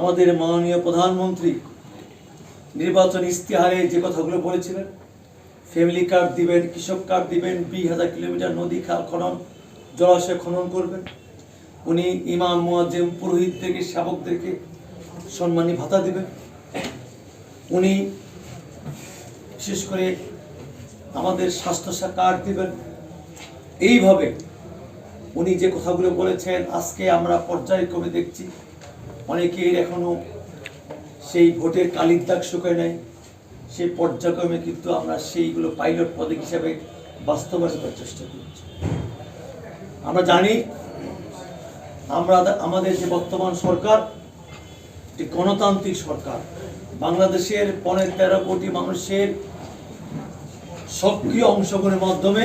আমাদের মাননীয় প্রধানমন্ত্রী নির্বাচন ইস্তেহারে যে কথাগুলো বলেছিলেন, ফ্যামিলি কার্ড দিবেন, কৃষক কার্ড দিবেন, 20,000 কিলোমিটার নদী খাল খনন, জলাশয় খনন করবেন। উনি ইমাম মুয়াজ্জিম পুরোহিতদেরকে, সেবকদেরকে সম্মানী ভাতা দিবেন। উনি বিশেষ করে আমাদের স্বাস্থ্য কার্ড দিবেন। এইভাবে উনি যে কথাগুলো বলেছেন, আজকে আমরা পর্যায়ক্রমে দেখছি অনেকের এখনো সেই ভোটের কালির দাগ শুকায় নাই। সেই পর্যায়ক্রমে কিন্তু আমরা সেইগুলো পাইলট পদক হিসাবে বাস্তবায়ন করার চেষ্টা করছি। আমরা জানি আমাদের যে বর্তমান সরকার যে গণতান্ত্রিক সরকার, বাংলাদেশের 13 কোটি মানুষের সক্রিয় অংশগ্রহণের মাধ্যমে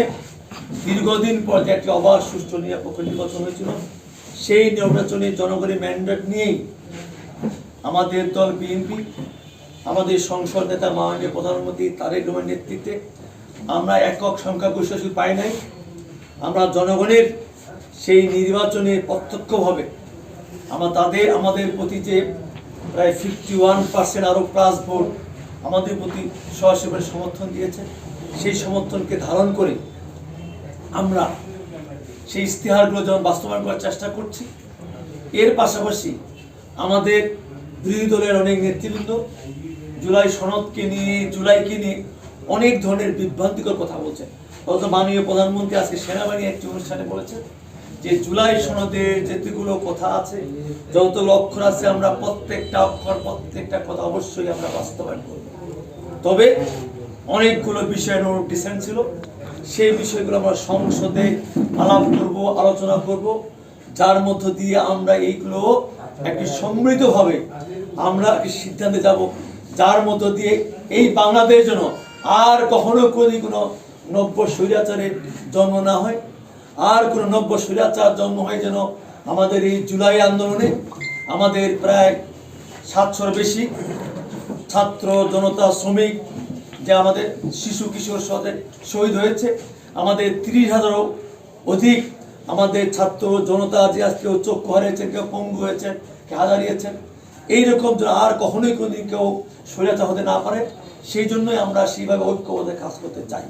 দীর্ঘদিন পর যে একটি অবাধ সুষ্ঠু নিরপেক্ষ নির্বাচন হয়েছিল, সেই নির্বাচনে জনগণের ম্যান্ডেট নিয়েই আমাদের দল বিএনপি, আমাদের সংসদ নেতা মাননীয় প্রধানমন্ত্রী তারেক রহমানের নেতৃত্বে আমরা একক সংখ্যাগরিষ্ঠ পাই নাই। আমরা জনগণের সেই নির্বাচনে প্রত্যক্ষভাবে আমাদের প্রতি যে প্রায় 51% আরও প্লাস ভোট আমাদের প্রতি সরাসরি সমর্থন দিয়েছে, সেই সমর্থনকে ধারণ করে আমরা সেই ইস্তেহারগুলো যেমন বাস্তবায়ন করার চেষ্টা করছি। এর পাশাপাশি আমাদের বিরোধী দলের অনেক নেতৃবৃন্দ জুলাই সনদকে নিয়ে, জুলাইকে নিয়ে অনেক ধরনের বিভ্রান্তিকর কথা বলছেন। অথচ মাননীয় প্রধানমন্ত্রী আজকে সেনাবাহিনী একটি অনুষ্ঠানে বলেছেন যে জুলাই সনদের যেগুলো কথা আছে, যত অক্ষর আছে, আমরা প্রত্যেকটা অক্ষর, প্রত্যেকটা কথা অবশ্যই আমরা বাস্তবায়ন করব। তবে অনেকগুলো বিষয় ডিসেন্ট ছিল, সেই বিষয়গুলো আমরা সংসদে আলাপ করব, আলোচনা করব, যার মধ্য দিয়ে আমরা এইগুলো একটি সমৃদ্ধভাবে আমরা একটি সিদ্ধান্তে যাব, যার মধ্য দিয়ে এই বাংলাদেশ যেন আর কখনো কোনো নব্য স্বৈরাচারের জন্ম না হয়, আর কোনো নব্য স্বৈরাচার জন্ম হয় যেন আমাদের এই জুলাই আন্দোলনে আমাদের প্রায় 700-র বেশি ছাত্র জনতা, শ্রমিক, যে আমাদের শিশু কিশোর সাথে শহীদ হয়েছে, আমাদের 30,000-ও অধিক আমাদের ছাত্র জনতা যে আজকে চক্ষু হারিয়েছেন, কেউ পঙ্গু হয়েছেন, কেউ হারিয়েছেন, এইরকম যেন আর কখনোই কোনোদিন কেউ স্বৈরাচার হতে না পারে, সেই জন্যই আমরা সেইভাবে ঐক্যবদ্ধ কাজ করতে চাই।